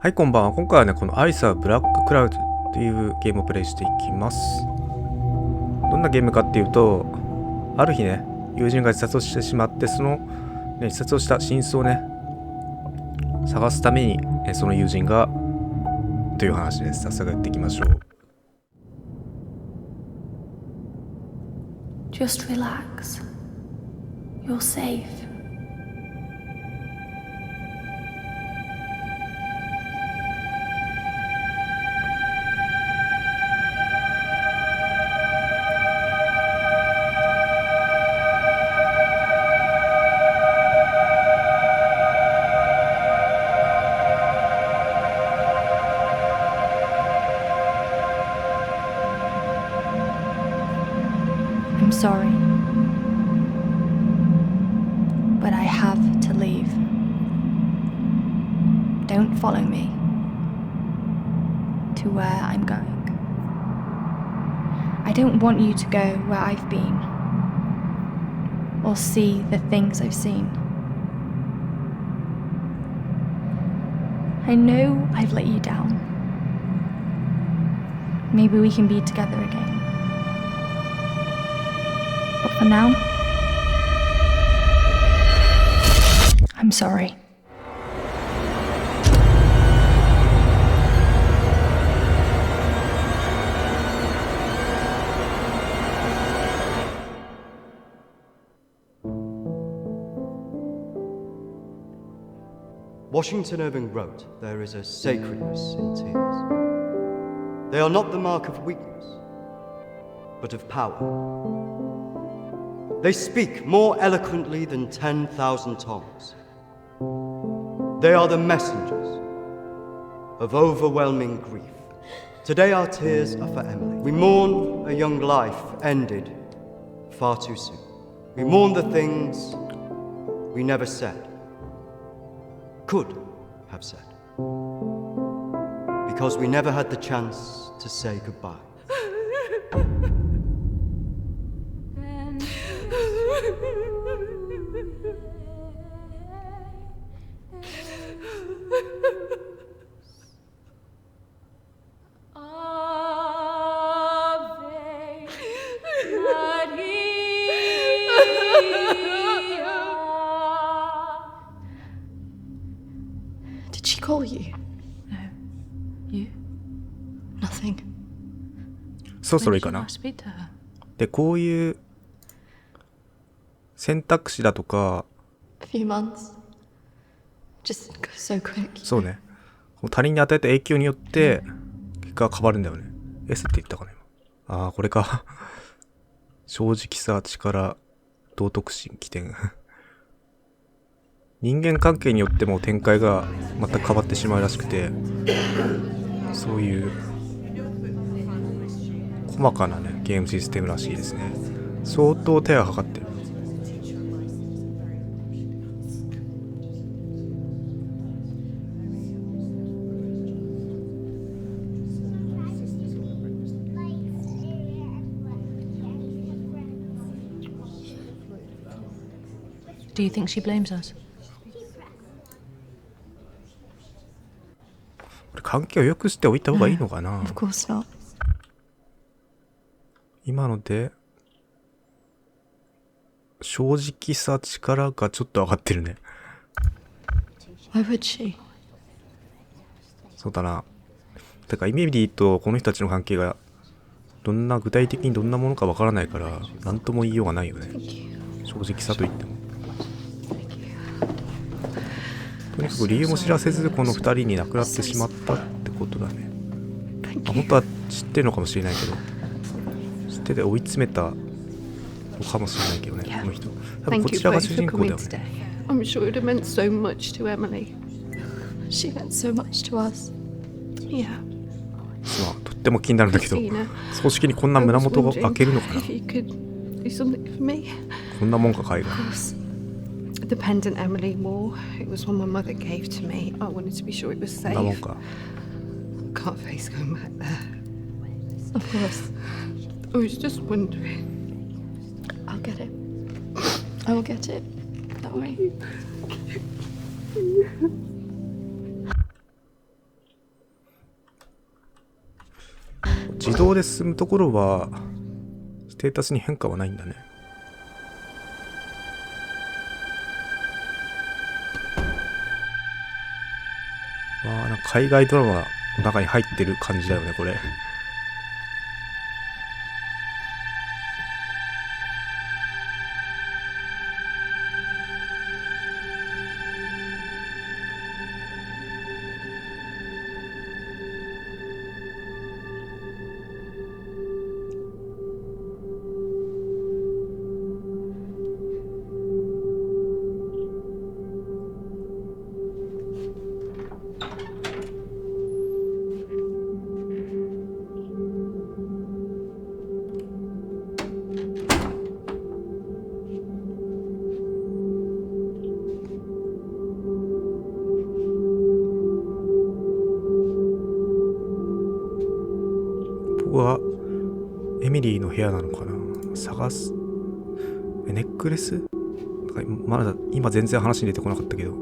はい、こんばんは。今回はね、このアイスはブラッククラウドというゲームをプレイしていきます。どんなゲームかっていうと、ある日ね、友人が自殺をしてしまって、その、自殺をした真相をね、探すために、その友人が、という話です。早速やっていきましょう。Just relax. You're safe. I'm sorry, but I have to leave. Don't follow me to where I'm going. I don't want you to go where I've been or see the things I've seen. I know I've let you down. Maybe we can be together again. But for now, I'm sorry. Washington Irving wrote, "There is a sacredness in tears. They are not the mark of weakness, but of power. They speak more eloquently than 10,000 tongues. They are the messengers of overwhelming grief. Today our tears are for Emily. We mourn a young life ended far too soon. We mourn the things we never said, could have said, because we never had the chance to say goodbye." Did she call you? No. You? Nothing. そろそろいいかな。 Speak to her. で、こういう選択肢だとか、A few months. Just goes so quick. そうね、他人に与えた影響によって結果が変わるんだよね。S って言ったかな今。ああ、これか。正直さ、力、道徳心、起点。人間関係によっても展開が全く変わってしまうらしくて、そういう細かなね、ゲームシステムらしいですね。相当手がかかってる。Do you think she blames us? 関係を良くしておいた方がいいのかな。 Of course not. 今ので正直さ、力がちょっと上がってるね。 Why would she? そうだな。だからイメリーとこの人たちの関係が具体的にどんなものかわからないから何とも言いようがないよね。正直さと言っても。とにかく理由も知らせずこの2人に亡くなってしまったってことだね。本当は知ってるのかもしれないけど、知ってて追い詰めたのかもしれないけどね、この人。多分こちらが主人公だよね。 I'm sure it meant so much to Emily. She meant so much to us. Yeah. まあとっても気になるんだけど、 Christina, 葬式にこんな胸元が開けるのかな。 if you could do something for me. こんなもんか海外。 The pendant Emily wore, it was one my mother gave to me. I wanted to be sure it was こんなもん safe. か。 Can't face going back there. Of course. I was just wondering. I'll get it. I will get it. Don't worry. 自動で進むところはステータスに変化はないんだね。わあ、なんか海外ドラマの中に入ってる感じだよねこれ。ここはエミリーの部屋なのかな。探すネックレス、まだ今全然話に出てこなかったけど、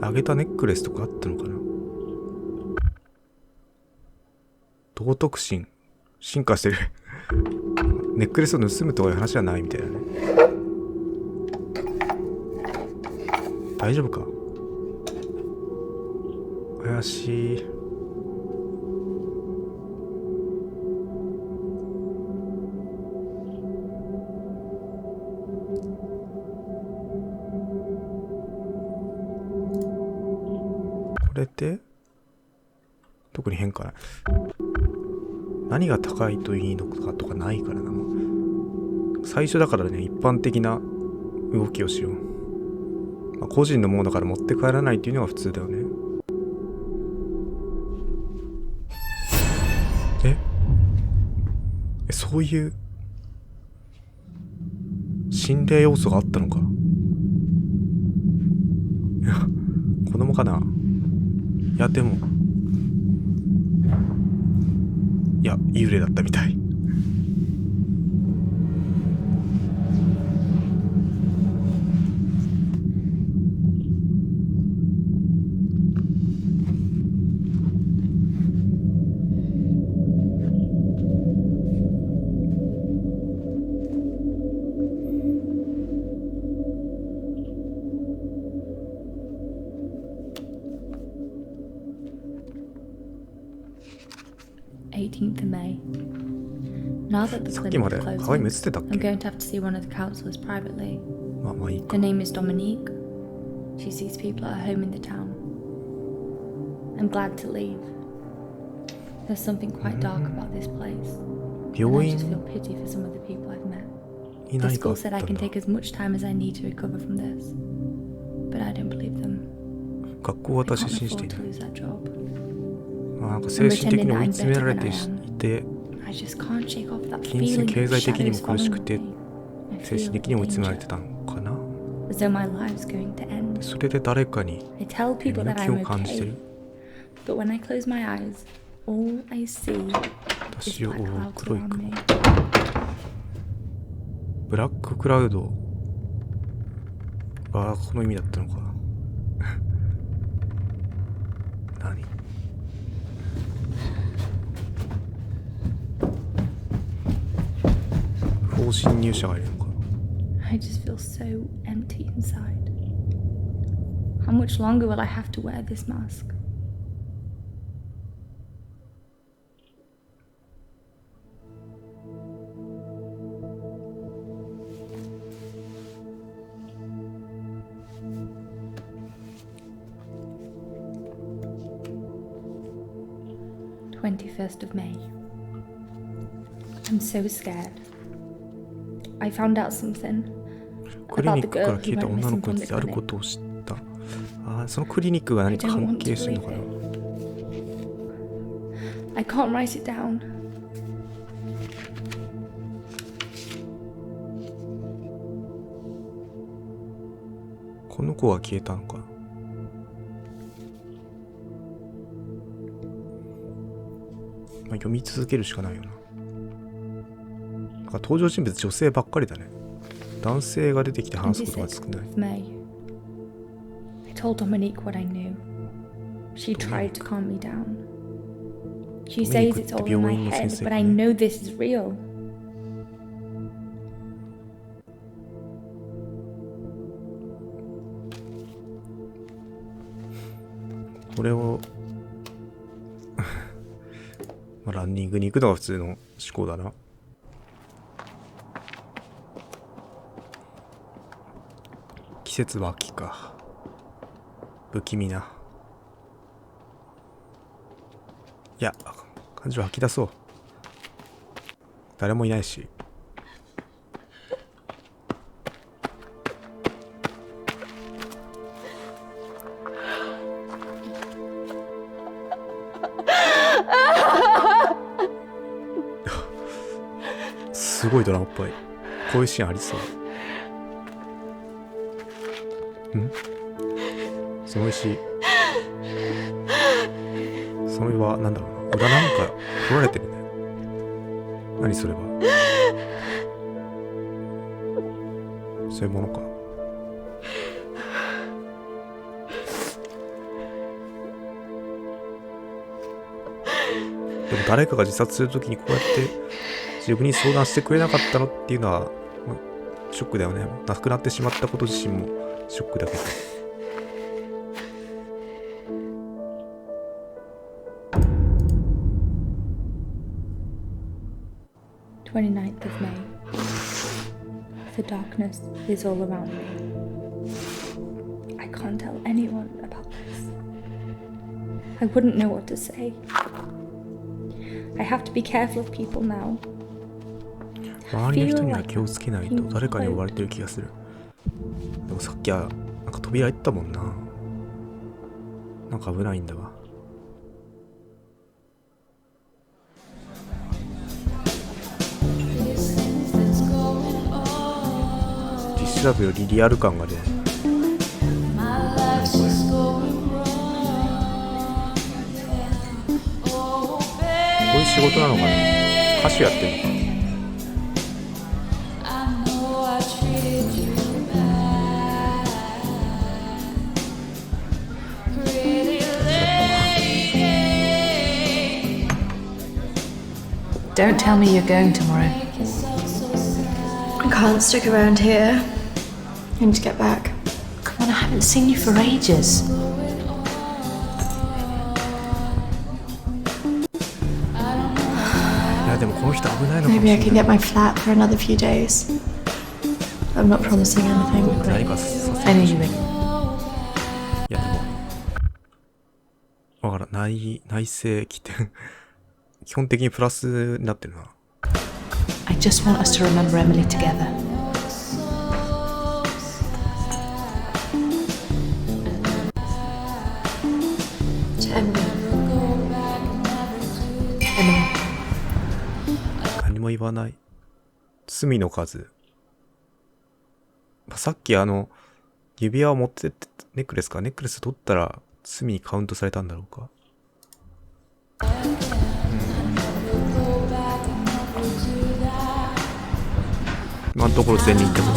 あげたネックレスとかあったのかな。道徳心進化してるネックレスを盗むとかいう話はないみたいなね。大丈夫か。怪しい。これで特に変化ない。何が高いといいのかとかないからな。最初だからね、一般的な動きをしよう。まあ、個人のものだから持って帰らないっていうのが普通だよね。そういう心霊要素があったのか。いや、子供かな。いやでも、いや幽霊だったみたい。18th of May. Now that the さっきま clinic で is 鏡映 closing, ってたっ I'm け。 going to have to see one of the counselors privately. まあまあいいか。 Her name is Dominique. She sees people at her home in the town. I'm glad to leave. There's something quite dark about this place. And 病 I just 院 feel pity for some of the people I've met. に The 何かあ school っ said た I ん can だ。 take as much time as I need to recover from this. But I don't believe them. 学校は I 私 can't 信じてい afford な to い。 lose that job. なんか精神的に追い詰められていて、 I just can't shake off that 金銭 feeling 経 of 済的にも shadows 苦し following くて me. I 精 feel 神的 the にも追い詰められ danger, てたのかな。 as though my life's going to end. それで誰かに I tell 身 people の that 気を I'm 感じて okay, る。 but when I close my eyes, all I see is 私を black 覆う clouds 黒い around 雲。 me. ブラッククラウドがこの意味だったのか。何。不法侵入者がいるのか。 I just feel so empty inside. How much longer will I have to wear this mask? "21st of May. I'm so scared. I found out something クリ about ニ the ックから girl 消え who た went 女の missing 子に from つい the てあるこ clinic. とを知った。ああ、そのクリニックが I 何か don't 関 want 係 to してるの believe かな。 it. I can't write it down.「この子は消えたのか。まあ、読み続けるしかないよな。なんか登場人物女性ばっかりだね。男性が出てきて話すことが少ない。 26th of May. I told Dominique what I knew. She tried to calm me down. She 止めに says 行くっ it's て all in 病 my 院の先 head, 生 but が I ね。 know this is real. これをまあランニングに行くのが普通の思考だな。季節は秋か。不気味な。いや、感情吐き出そう。誰もいないし。すごいドラマっぽい。こういうシーンありそう。その石。その石はなんだろうな。裏なんか取られてるね。何それは。そういうものか。でも誰かが自殺するときにこうやって自分に相談してくれなかったのっていうのは、ショックだよね。亡くなってしまったこと自身もショックだけど。29th of May. The darkness is all around me. I can't tell anyone about this. I wouldn't know what to say. I have to be careful of people now. 周りの人には気をつけないと誰かに追われてる気がする。でもさっきはなんか扉行ったもんな。なんか危ないんだわ。実写だとよりリアル感が出る。こういう仕事なのかな。歌手やってんのか。Don't tell me you're going tomorrow. I can't stick around here. I need to get back. Come on, I haven't seen you for ages. いやでもこの人危ないのかもし Maybe れ I ない。 can get my flat for another few days. I'm not promising anything. 何かさせ I knew you would. いやでもわからん。内政起点基本的にプラスになってるな。 I just want us to remember Emily together. To Emily. Emily. 何も言わない。罪の数。さっき指輪を持ってってネックレス取ったら罪にカウントされたんだろうか。今のところ全人ってこと。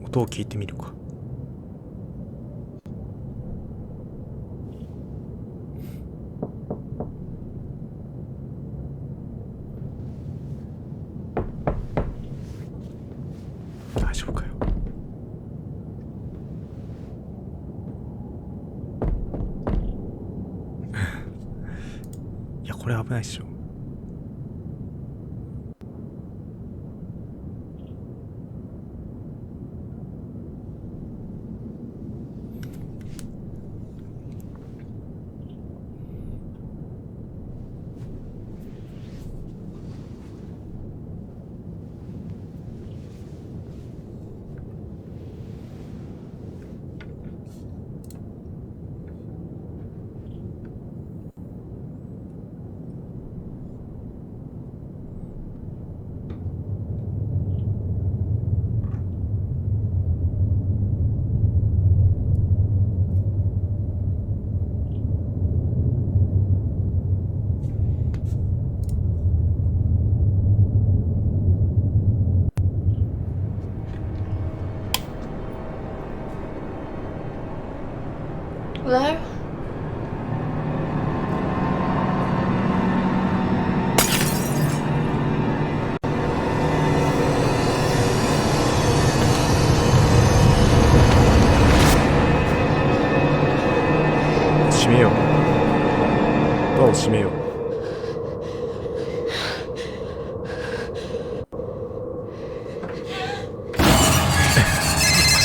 音を聞いてみるか。大丈夫かよ。いやこれ危ないっしょ。Hello? Doors を閉めよう。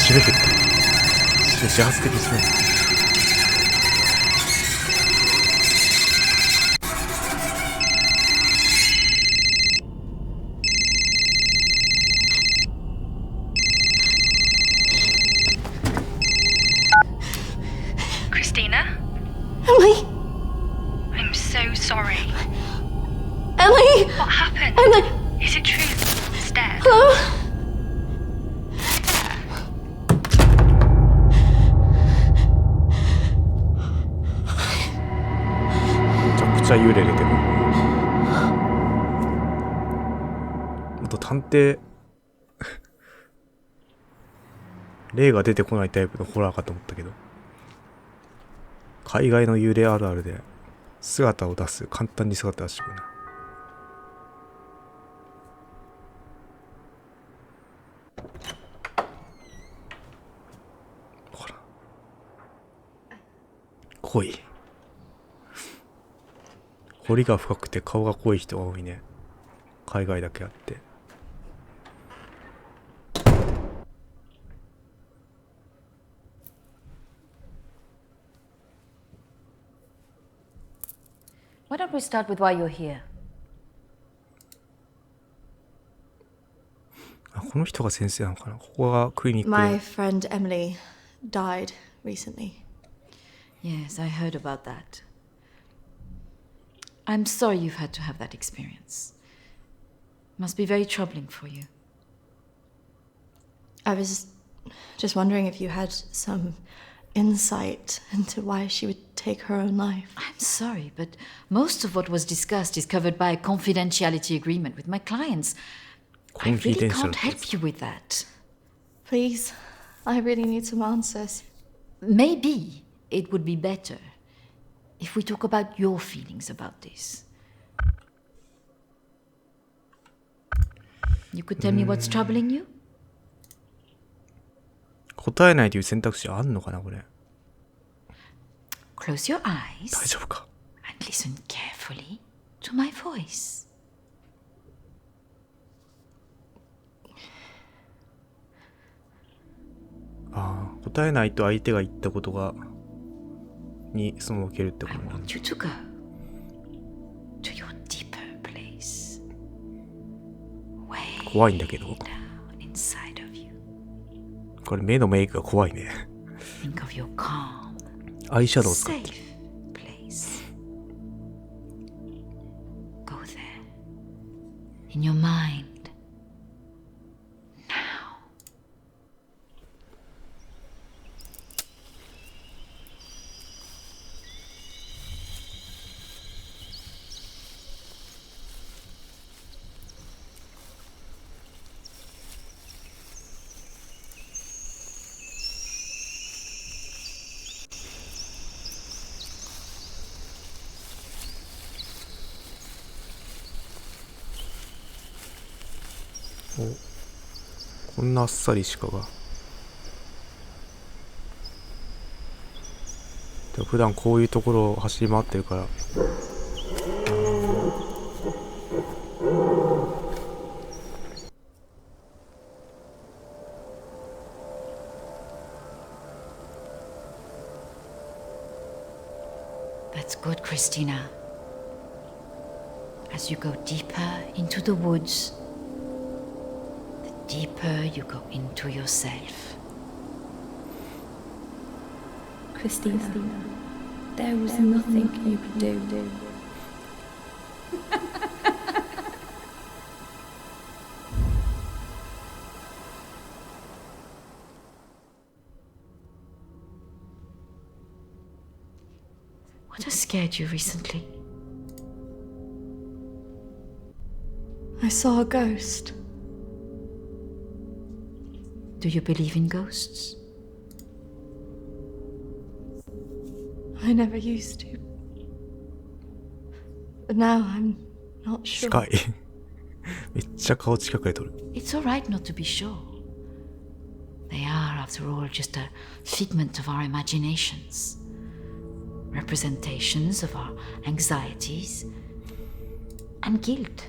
閉めるって自発的に閉める。Christina? Emily! I'm so sorry. Emily! What happened? Emily! Is it true? He's dead. Hello? めちゃくちゃ幽霊出てる。あと探偵霊が出てこないタイプのホラーかと思ったけど、海外の幽霊あるあるで姿を出す、簡単に姿出してくるな。ほら濃い、彫りが深くて顔が濃い人が多いね、海外だけあって。Why don't we start with why you're here? あ、この人が先生なのかな。ここがクリニック My で。 friend Emily died recently. Yes, I heard about that. I'm sorry you've had to have that experience. Must be very troubling for you. I was just wondering if you had some insight into why she would take her own life. I'm sorry, but most of what was discussed is covered by a confidentiality agreement with my clients. I really can't help you with that. Please, I really need some answers. Maybe it would be better if we talk about your feelings about this. You could tell me what's troubling you? 答えないという選択肢あんのかなこれ。 Close your eyes 大丈夫か。 and listen carefully to my voice. ああ、答えないと相手が言ったことがにそのまま受けるってこ I となんだ。 want you to go to your deeper place. Way 怖いんだけど。 down inside of you. これ目のメイクが怖いね。 Think of your calm, アイシャドウ使って safe place. Go there. In your mind. Now. こんなあっさり鹿が。でも普段こういうところを走り回ってるから。That's good, Christina. As you go deeper into the woods, the deeper you go into yourself. Christina, there was nothing you could do. What has scared you recently? I saw a ghost. Do you believe in ghosts? I never used to. But now I'm not sure. 近い。めっちゃ顔近くで撮る。It's all right not to be sure. They are, after all, just a figment of our imaginations. Representations of our anxieties and guilt.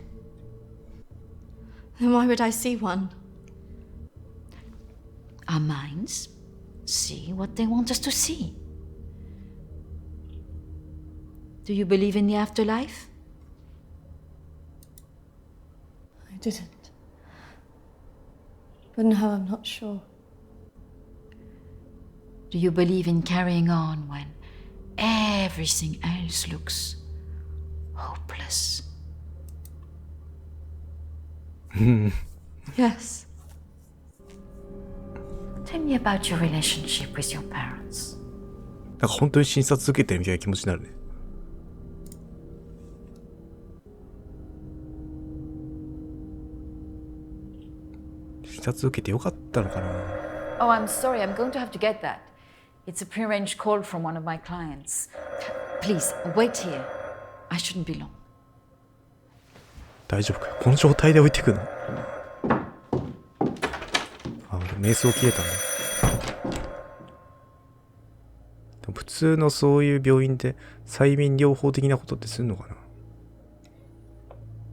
Then why would I see one? Our minds see what they want us to see. Do you believe in the afterlife? I didn't. But now I'm not sure. Do you believe in carrying on when everything else looks hopeless? Yes. Tell me about your relationship with your parents. なんか本当に診察受けてるみたいな気持ちになるね。診察受けてよかったのかな。 Oh, I'm sorry. I'm going to have to get that. It's a prearranged call from one of my clients. Please, wait here. I shouldn't be long. 大丈夫か。この状態で置いてくの。あ、瞑想消えたんだ。でも普通のそういう病院で催眠療法的なことってするのかな。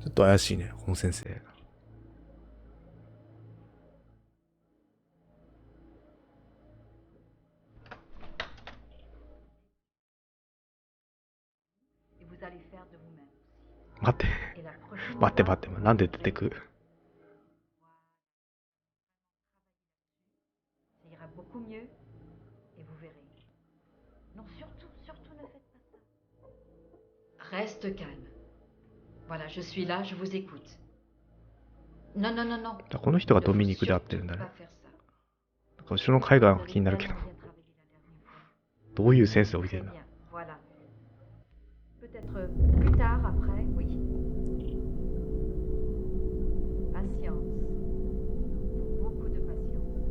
ちょっと怪しいね、この先生。待って。待って待って。なんで出てく？ Ça ira beaucoup mieux et vous verrez. Non, surtout, surtout ne faites pas ça. Reste calme. Voilà, je suis là, je vous écoute. Non, non, non, non. この人がドミニクで会ってるんだね。なんか後ろの絵画が気になるけど。どういうセンスで置いてるんだ。 Voilà. Peut-être plus tard, après, oui. Patience. Beaucoup de patience.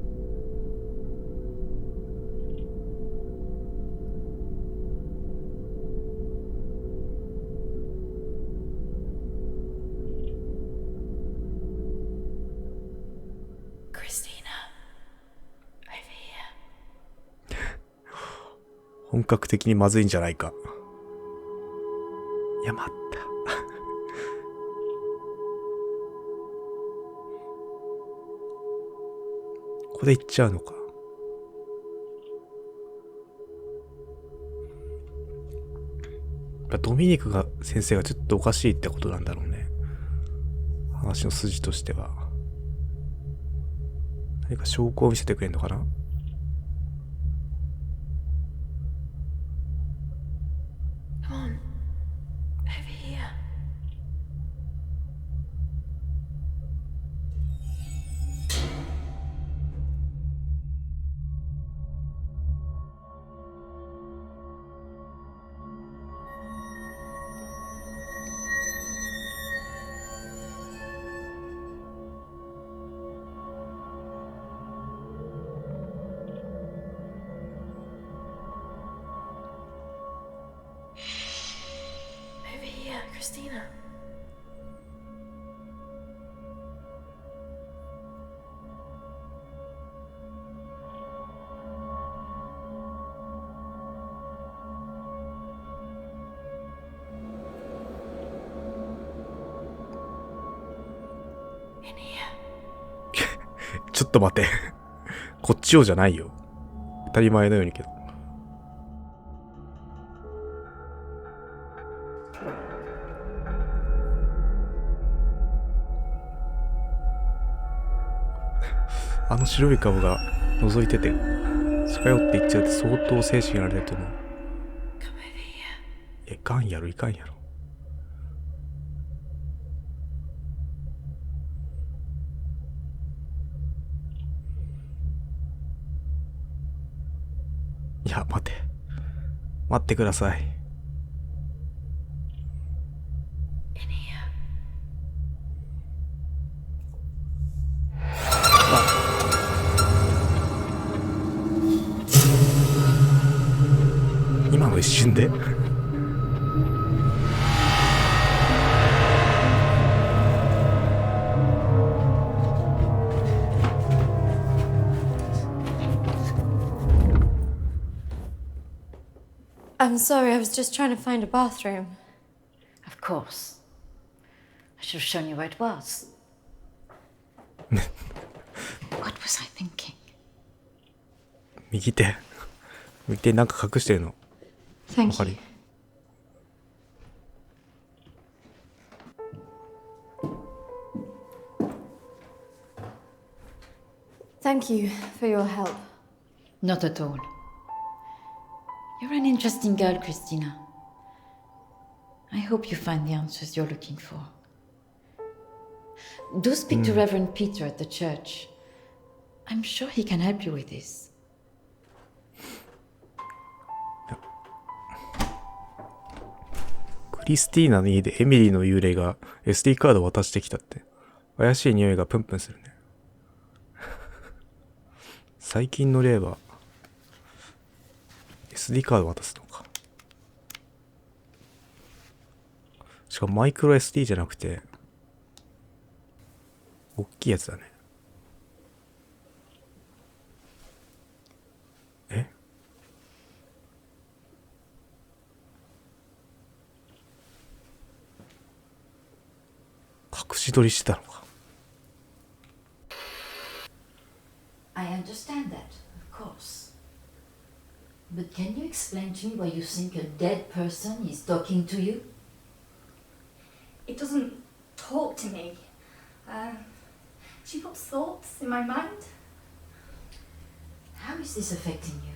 Christina, over here. 本格的にまずいんじゃないか。いや、待った。ここで行っちゃうのか。やっぱドミニクが先生がちょっとおかしいってことなんだろうね。話の筋としては。何か証拠を見せてくれんのかな。Christina. In here. ちょっと待って。こっちをじゃないよ。当たり前のようにけど。あの白い顔が覗いてて近寄っていっちゃうって相当精神やられてると思う。いかんやろいかんやろ。いや待ってください。今の一瞬でI'm sorry, I was just trying to find a bathroom. Of course. I should have shown you where it was. What was I thinking? 右手なんか隠してるの。わ Thank かる you. Thank you for your help. Not at all. You're an interesting girl, Christina. I hope you find the answers you're looking for. Do speak to Reverend Peter at the church. I'm sure he can help you with this. クリスティーナの家でエミリーの幽霊が SD カードを渡してきたって。怪しい匂いがプンプンするね。最近の例は SD カード渡すのか。しかもマイクロ SD じゃなくて大きいやつだね。え？隠し撮りしてたのか。I understand that, of course. But can you explain to me why you think a dead person is talking to you? It doesn't talk to me. She puts thoughts in my mind. How is this affecting you?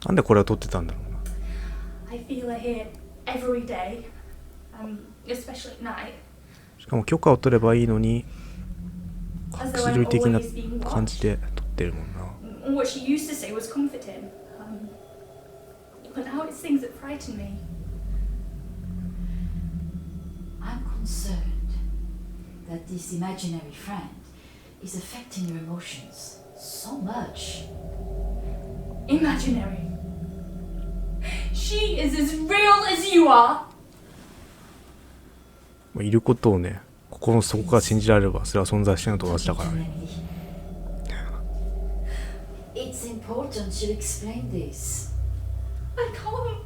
なんでこれを撮ってたんだろうな。 I feel her here every day, especially at night. しかも許可を取ればいいのに As 隠 though し I'm 撮り的な always being 感じ watched. で撮ってるもんな。 What she used to say was comforting. But now it's things that frighten me. I'm concerned that this imaginary friend is affecting your emotions so much. Imaginary. She is as real as you are. いることをね、心の底から信じられれば、それは存在してないのと同じだからね。It's important you explain this. I can't.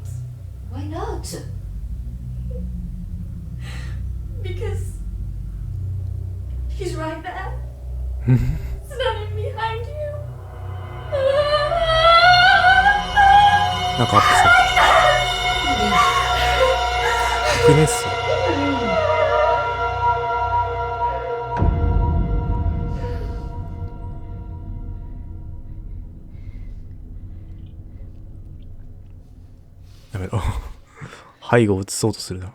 Why not? Because she's right there. Standing behind you. なんかアップされた。白熱層。やめろ。背後を映そうとするな。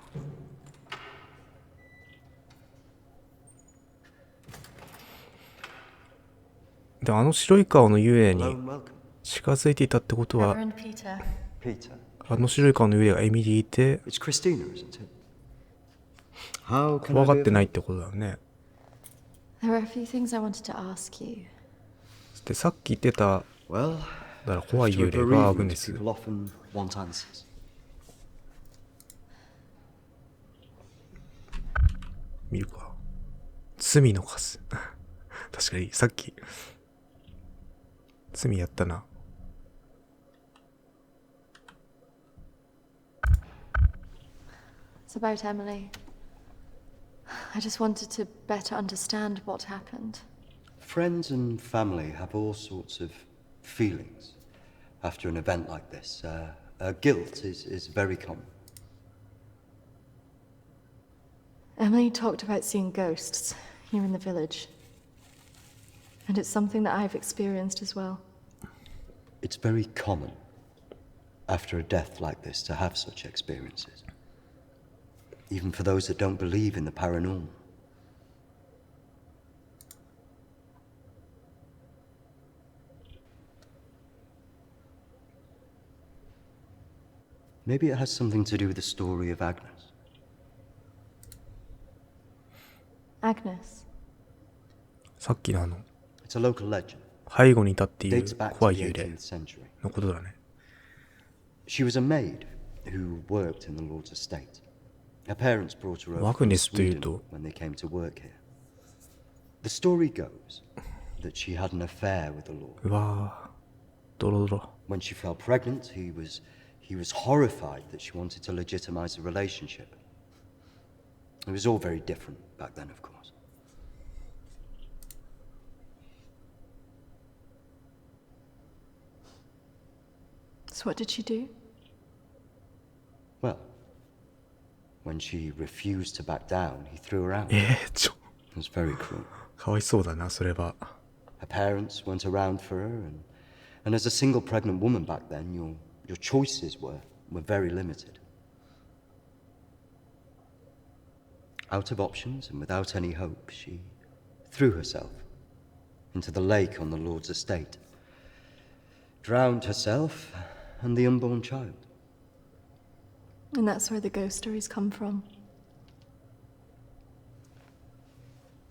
で、あの白い顔の幽霊 Hello に and welcome. 近づいていたってことは、 Reverend Peter. Peter. あの白い顔の幽霊がエミリーいて、 It's Christina, isn't it? How can 怖 I が be ってないっ of てことだよね。 There are a few things I wanted to ask you. で、さっき言ってた、 Well, だから怖い to a 幽霊がアグ bereavement, ネス。 people often want answers. 見るか。罪の数。確かに、さっき、罪やったな。It's about Emily. I just wanted to better understand what happened. Friends and family have all sorts of feelings after an event like this. Guilt is very common. Emily talked about seeing ghosts here in the village. And it's something that I've experienced as well. It's very common after a death like this to have such experiences. Even for those that don't believe in the paranormal. Maybe it has something to do with the story of Agnes. Agnes. さっきのIt's a local legend. 背後にいたっていう Dates back to 怖い the 幽霊 18th century. のことだね。She was a maid who worked in the Lord's estate. Her parents brought her over from マグネスという Sweden と when they came to work here. The story goes that she had an affair with the Lord. うわードロドロ When she fell pregnant, he was horrified that she wanted to legitimize the relationship. It was all very different back then, of course. So what did she do? Well, when she refused to back down, he threw her out. ちょ It was very cruel. かわいそうだなそれは Her parents weren't around for her, and as a single pregnant woman back then, your choices were very limited. Out of options and without any hope, she threw herself into the lake on the Lord's estate, drowned herself and the unborn child. And that's where the ghost stories come from.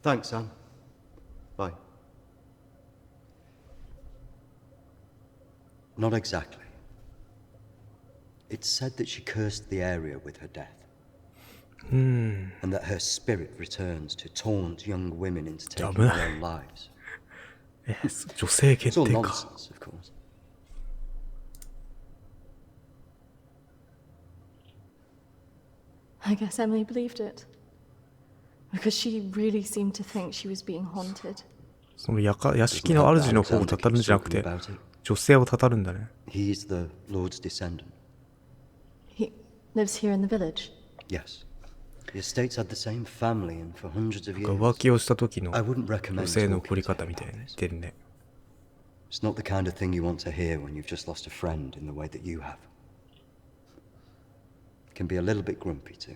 Thanks, Anne. Bye. Not exactly. It's said that she cursed the area with her death. And that her spirit returns to taunt young women into taking their own lives. 女性 It's 限 all 定か nonsense, of course. I guess Emily believed it. Because she really seemed to think she was being haunted. その屋敷の主の方をたたるんじゃなくて女性をたたるんだね He's the Lord's descendant. He lives here in the village. Yes. The estate's had the same family and for hundreds of years. 浮気をした時の I wouldn't recommend 女性の talking 凝り to 方 him みたい about に似 this. てるね It's not the kind of thing you want to hear when you've just lost a friend in the way that you have. It can be a little bit grumpy too.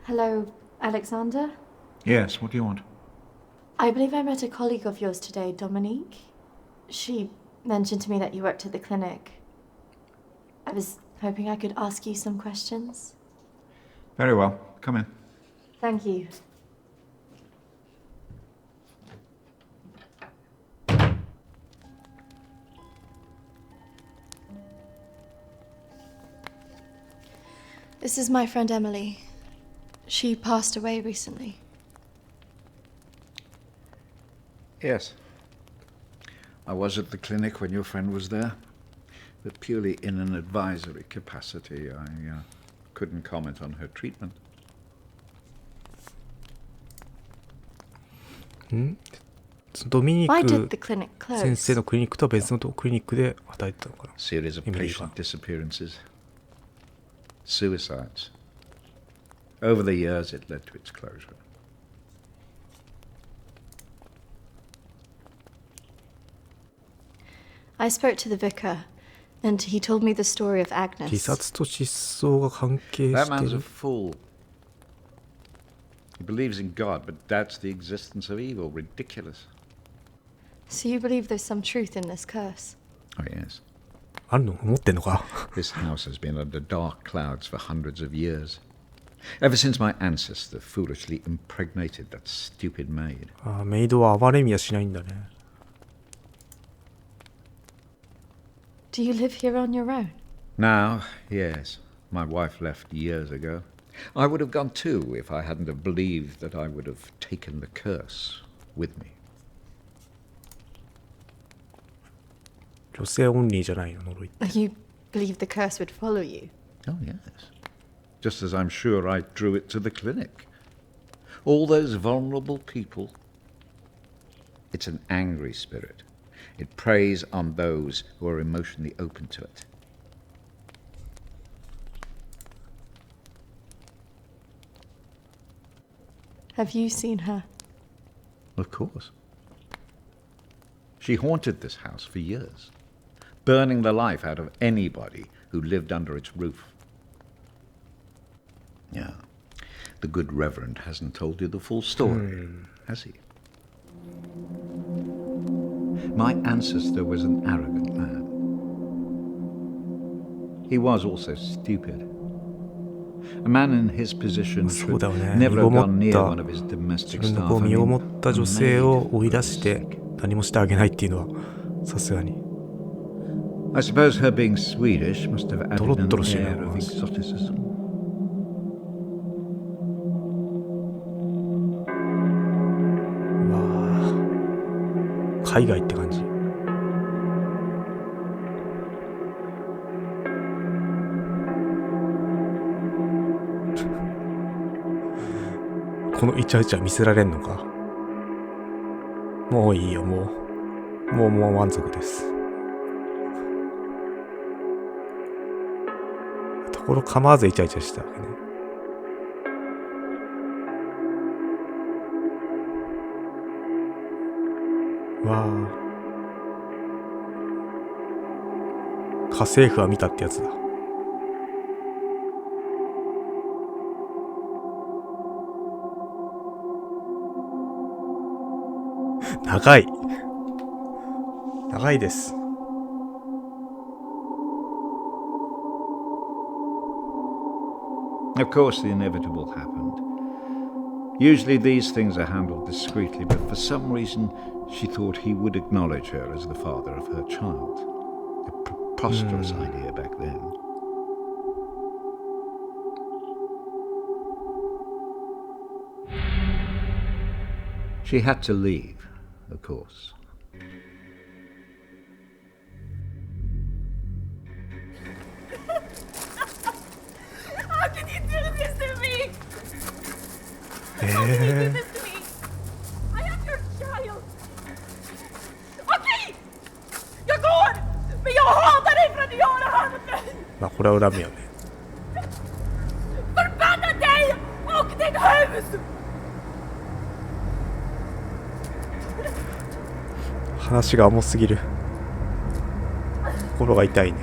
Hello, Alexander? Yes, what do you want? I believe I met a colleague of yours today, Dominique. She mentioned to me that you worked at the clinic. I was hoping I could ask you some questions. Very well. Come in. Thank you. This is my friend Emily. She passed away recently. Yes. I was at the clinic when your friend was there, but purely in an advisory capacity. I couldn't comment on her treatment. ドミニ Why ク did the clinic 先生 close? のクリニックとは別のクリニックで働いてたのかな Series of Emily patient が disappearances. Suicides. Over the years, it led to its closure. I spoke to the vicar, and he told me the story of 自 Agnes. 殺と失踪が関係 That して man's a る fool. He believes in God, but doubts the existence of evil. Ridiculous. So you believe there's some truth in this curse? Oh, yes. あるの思ってんのか This house has been under dark clouds for hundreds of years. Ever since my ancestor foolishly impregnated that stupid maid. あメイドは暴れみはしないんだね Do you live here on your own? Now, yes, my wife left years ago. I would have gone too if I hadn't have believed that I would have taken the curse with me. 女性オンリーじゃないの呪いって You believe the curse would follow you? Oh, yes. Just as I'm sure I drew it to the clinic. All those vulnerable people. It's an angry spirit. It preys on those who are emotionally open to it. Have you seen her? Of course. She haunted this house for years. burning the life out of anybody who lived under its roof. Yeah, the good Reverend hasn't told you the full story, has he? My ancestor was an arrogant man. He was also stupid. A man in his position そうだよ should ね。 never 身 have ごも gone っ near た one of his 自 domestic 分の staff. こう I 身を mean, 持った女 a 性を maid 追い for 出して God's sake. 何もしてあげないっていうのはさすがに I suppose her being Swedish must have added ドロッと an してる air な of exoticism. うわー海外って感じこのイチャイチャ見せられんのかもういいよもう満足ですところ構わずイチャイチャしたわけねわあ家政婦は見たってやつだ長い長いです Of course, the inevitable happened. Usually these things are handled discreetly, but for some reason she thought he would acknowledge her as the father of her child. A preposterous idea back then. She had to leave, of course. How can you do this to me? Eh? How can you do this to me? I am your child. Okej! Jag går! Men jag hatar dig för att du gör det här mot mig! まあこれは恨みよね Förbanna dig och ditt hus! 話が重すぎる心が痛いね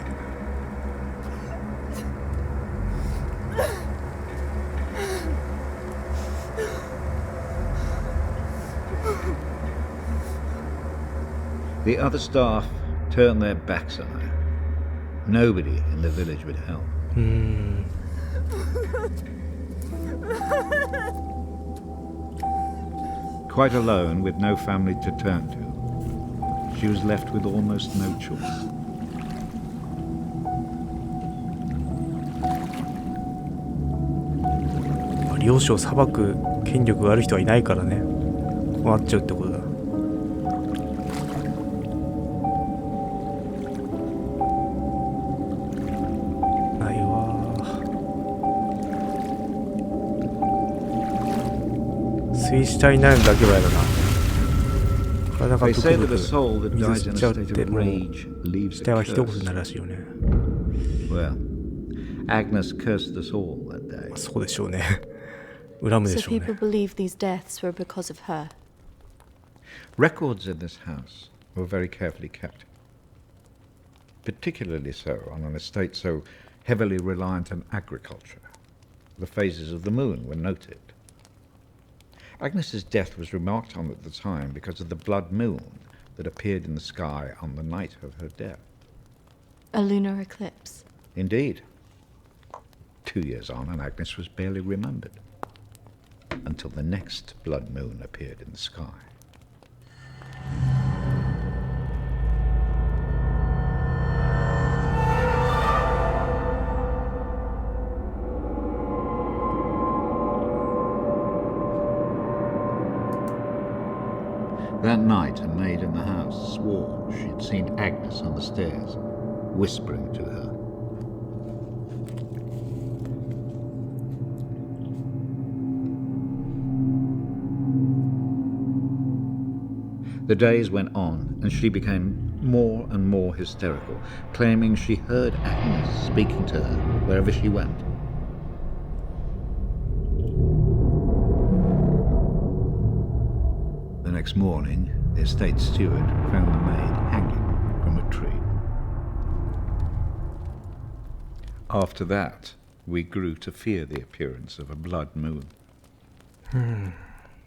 The other staff turned their backs on her. Nobody in the village would help. Quite alone, with no family to turn to, she was left with almost no choice.まあ領主を裁く権力がある人はいないからねこうなっちゃうってことだないわ水死体になるだけはやだな体が They ブク say ブ that ク a soul that 水 dies 吸 in っ a ちゃうっ state て of もう rage leaves 死 a 体は一言になる curse. らしいよね Well, Agnes cursed us all that day. そうでしょうね恨むで So しょうね people believe these deaths were because of her. Records in this house were very carefully kept, particularly so on an estate so heavily reliant on agriculture. The phases of the moon were noted. Agnes's death was remarked on at the time because of the blood moon that appeared in the sky on the night of her death. A lunar eclipse. Indeed. 2 years on, and Agnes was barely remembered, until the next blood moon appeared in the sky. That night, a maid in the house swore she'd seen Agnes on the stairs, whispering to her. The days went on, and she became more and more hysterical, claiming she heard Agnes speaking to her wherever she went. The next morning, the estate steward found the maid hanging from a tree. After that, we grew to fear the appearance of a blood moon.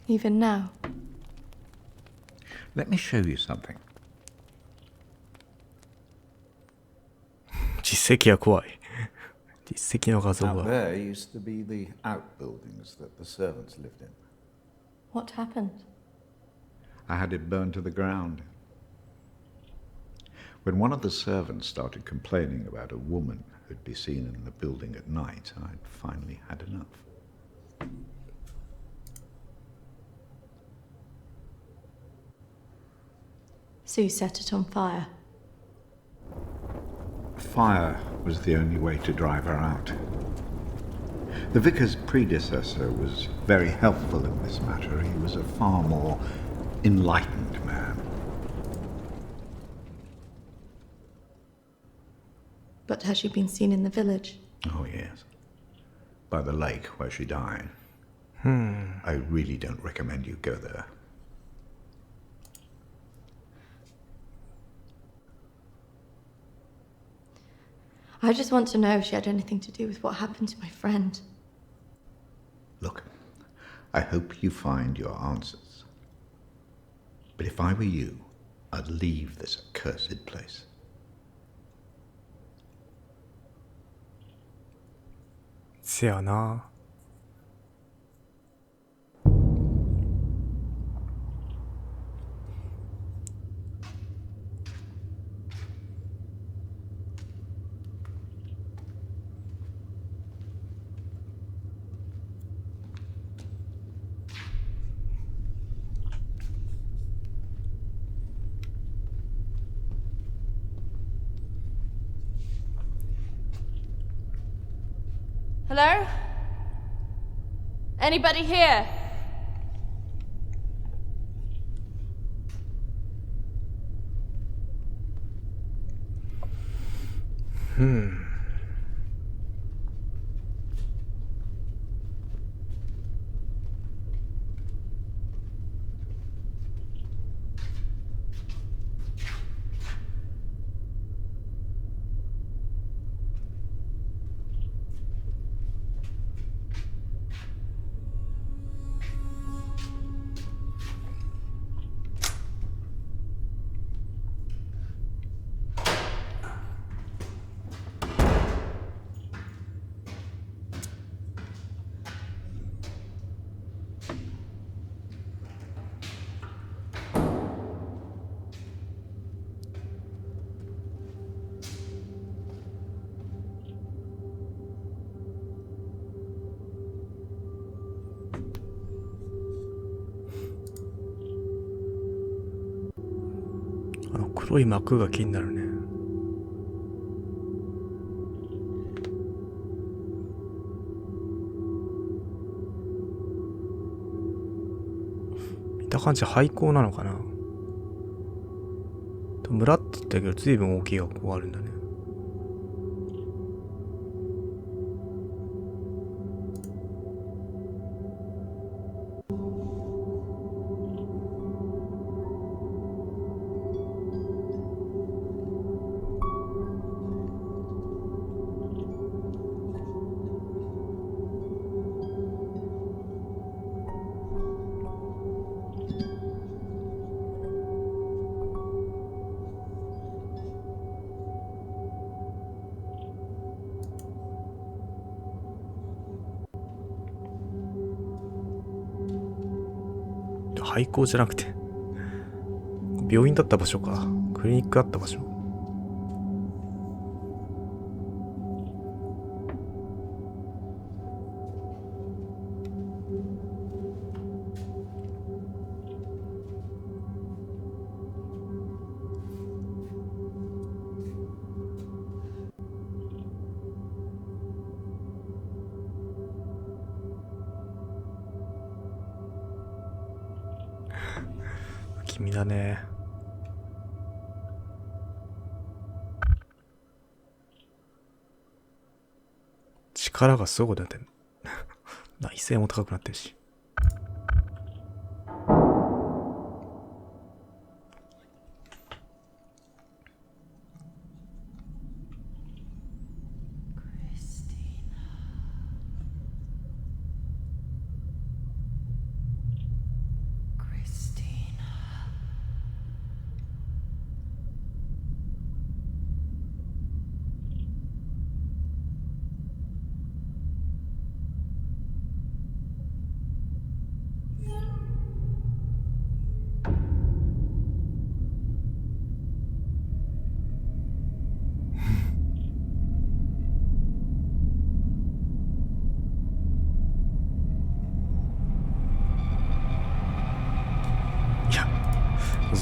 Even now? Let me show you something. 実績は怖い。実績の画像 Out は。 there used to be the outbuildings that the servants lived in. What happened? I had it burned to the ground. When one of the servants started complaining about a woman who'd be seen in the building at night, I'd finally had enough. So you set it on fire? Fire was the only way to drive her out. The vicar's predecessor was very helpful in this matter. He was a far more enlightened man. But has she been seen in the village? Oh, yes. By the lake where she died. I really don't recommend you go there. I just want to know if she had anything to do with what happened to my friend. Look, I hope you find your answers. But if I were you, I'd leave this accursed place. せやな。Hello? Anybody here?あの黒い幕が気になるね。見た感じ廃校なのかな。村って言ったけど随分大きい学校があるんだね。廃校じゃなくて病院だった場所か。クリニックあった場所。君だね。力がすごく出てる。内政も高くなってるし。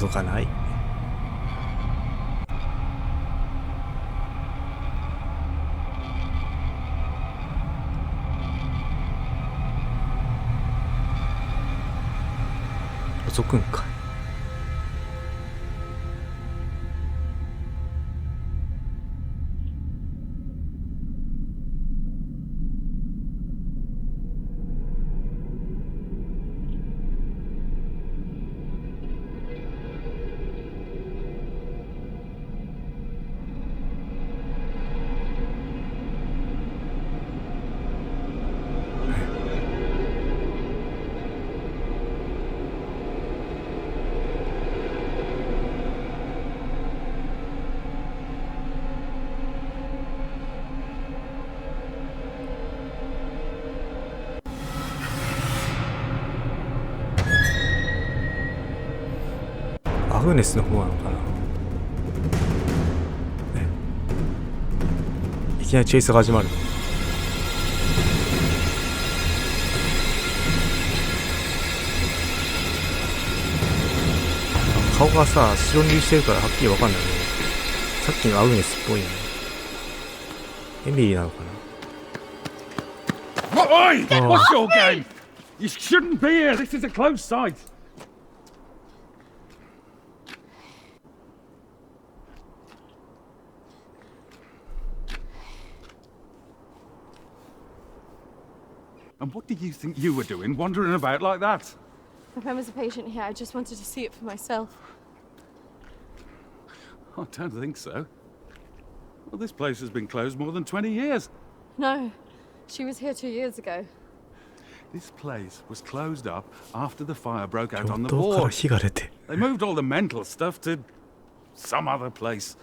覗かない。覗くんかい。アグネスの方なのかな。いきなりチェイスが始まる。顔がさ白塗りしてるからはっきりわかんないね。さっきのアグネスっぽいね。エミリーなのかな。Oi! What's your game? You shouldn't be here. This is a closed site. And what do you think you were doing, wandering about like that? If I was a patient here, I just wanted to see it for myself. I don't think so. Well, this place has been closed more than 20 years. No, she was here 2 years ago. This place was closed up after the fire broke out 病 on the 棟から ward. 火が出て。 They moved all the mental stuff to some other place.